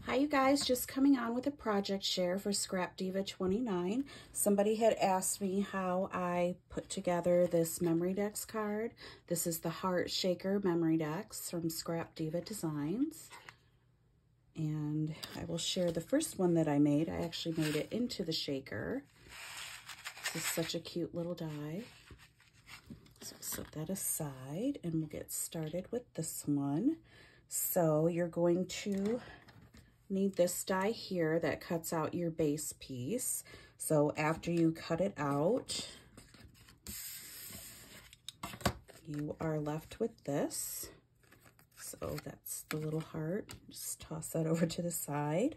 Hi you guys, just coming on with a project share for Scrap Diva 29. Somebody had asked me how I put together this Memorydex card. This is the Heart Shaker Memorydex from Scrap Diva Designs. And I will share the first one that I made. I actually made it into the shaker. This is such a cute little die. So set that aside and we'll get started with this one. So you're going to need this die here that cuts out your base piece. So after you cut it out, you are left with this. So that's the little heart. Just toss that over to the side.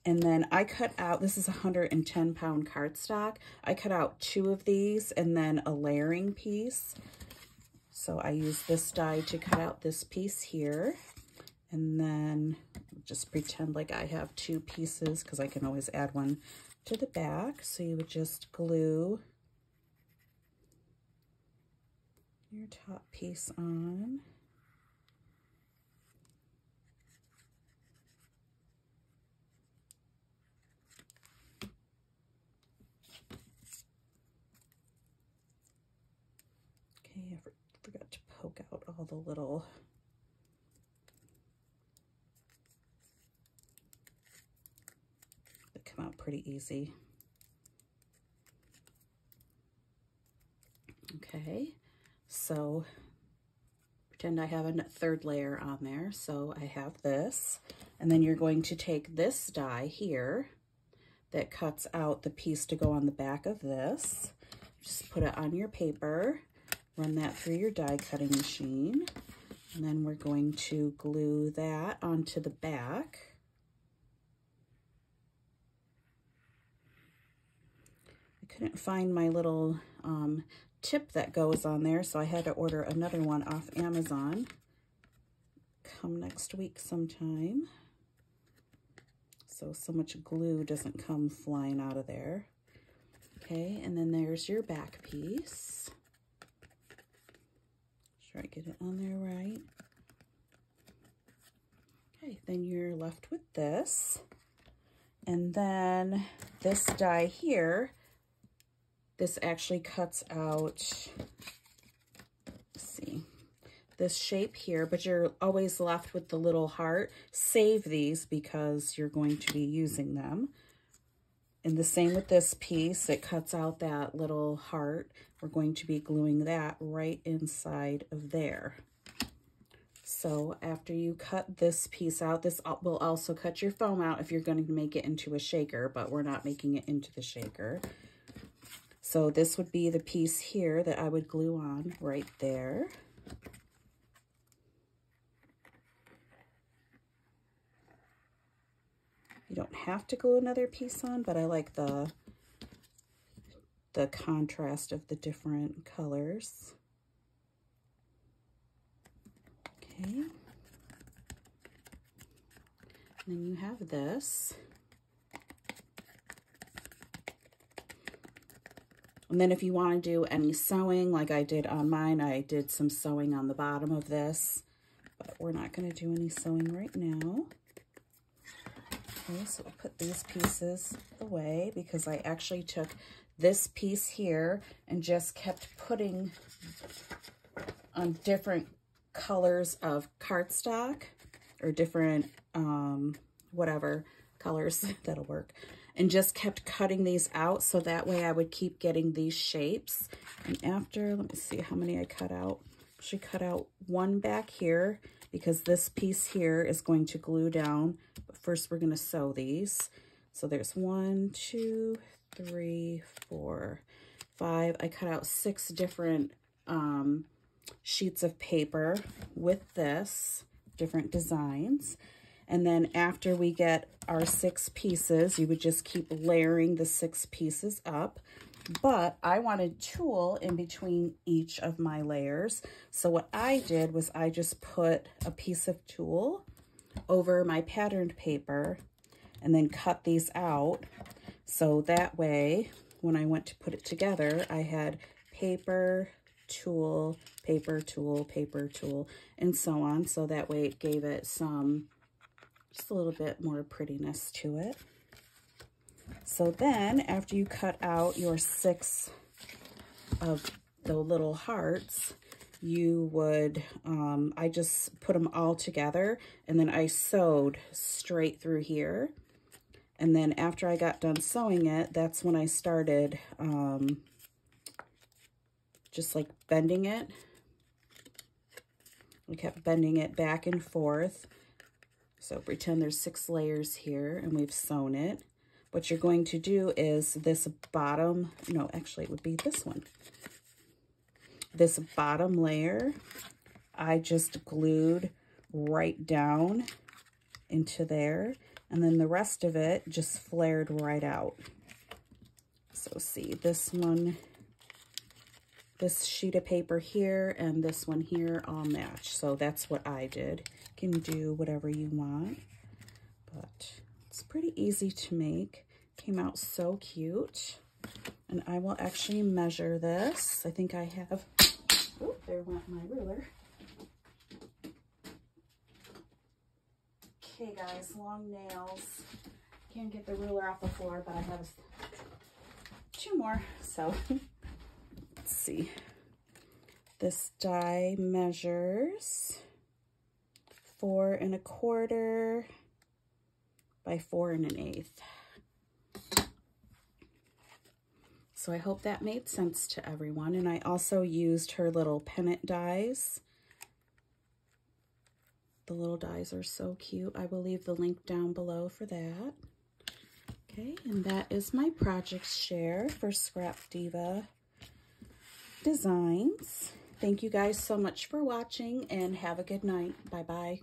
And then I cut out, this is a 110-pound cardstock. I cut out 2 of these and then a layering piece. So I use this die to cut out this piece here. And then just pretend like I have 2 pieces because I can always add one to the back. So you would just glue your top piece on. Okay, I forgot to poke out all the little come out pretty easy. Okay, so pretend I have a 3rd layer on there. So I have this, and then you're going to take this die here that cuts out the piece to go on the back of this. Just put it on your paper, run that through your die cutting machine, and then we're going to glue that onto the back. Couldn't find my little tip that goes on there, so I had to order another one off Amazon. Come next week sometime. So much glue doesn't come flying out of there. Okay, and then there's your back piece. Sure I get it on there right. Okay, then you're left with this. And then this die here, this actually cuts out, let's see, this shape here, but you're always left with the little heart. Save these because you're going to be using them. And the same with this piece, it cuts out that little heart. We're going to be gluing that right inside of there. So after you cut this piece out, this will also cut your foam out if you're going to make it into a shaker, but we're not making it into the shaker. So this would be the piece here that I would glue on right there. You don't have to glue another piece on, but I like the contrast of the different colors. Okay. And then you have this. And then if you want to do any sewing, like I did on mine, I did some sewing on the bottom of this, but we're not going to do any sewing right now. Okay, so we'll put these pieces away because I actually took this piece here and just kept putting on different colors of cardstock or different, whatever colors, that'll work. And just kept cutting these out so that way I would keep getting these shapes. And after, let me see how many I cut out. She cut out 1 back here because this piece here is going to glue down. But first we're going to sew these. So there's 1, 2, 3, 4, 5. I cut out 6 different sheets of paper with this, different designs. And then after we get our 6 pieces, you would just keep layering the 6 pieces up. But I wanted tulle in between each of my layers. So what I did was I just put a piece of tulle over my patterned paper and then cut these out. So that way, when I went to put it together, I had paper, tulle, paper, tulle, paper, tulle, and so on. So that way it gave it some Just a little bit more prettiness to it. So then after you cut out your 6 of the little hearts, you would, I just put them all together and then I sewed straight through here. And then after I got done sewing it, that's when I started just like bending it. I kept bending it back and forth. So pretend there's 6 layers here and we've sewn it. What you're going to do is this bottom, no, actually it would be this one. This bottom layer, I just glued right down into there. And then the rest of it just flared right out. So see, this one, this sheet of paper here and this one here all match. So that's what I did. You can do whatever you want, but it's pretty easy to make. Came out so cute. And I will actually measure this. I think I have, oh, there went my ruler. Okay guys, long nails. Can't get the ruler off the floor, but I have 2 more. So let's see. This die measures 4 1/4 by 4 1/8. So I hope that made sense to everyone. And I also used her little pennant dies. The little dies are so cute. I will leave the link down below for that. Okay, and that is my project share for Scrap Diva Designs. Thank you guys so much for watching and have a good night. Bye-bye.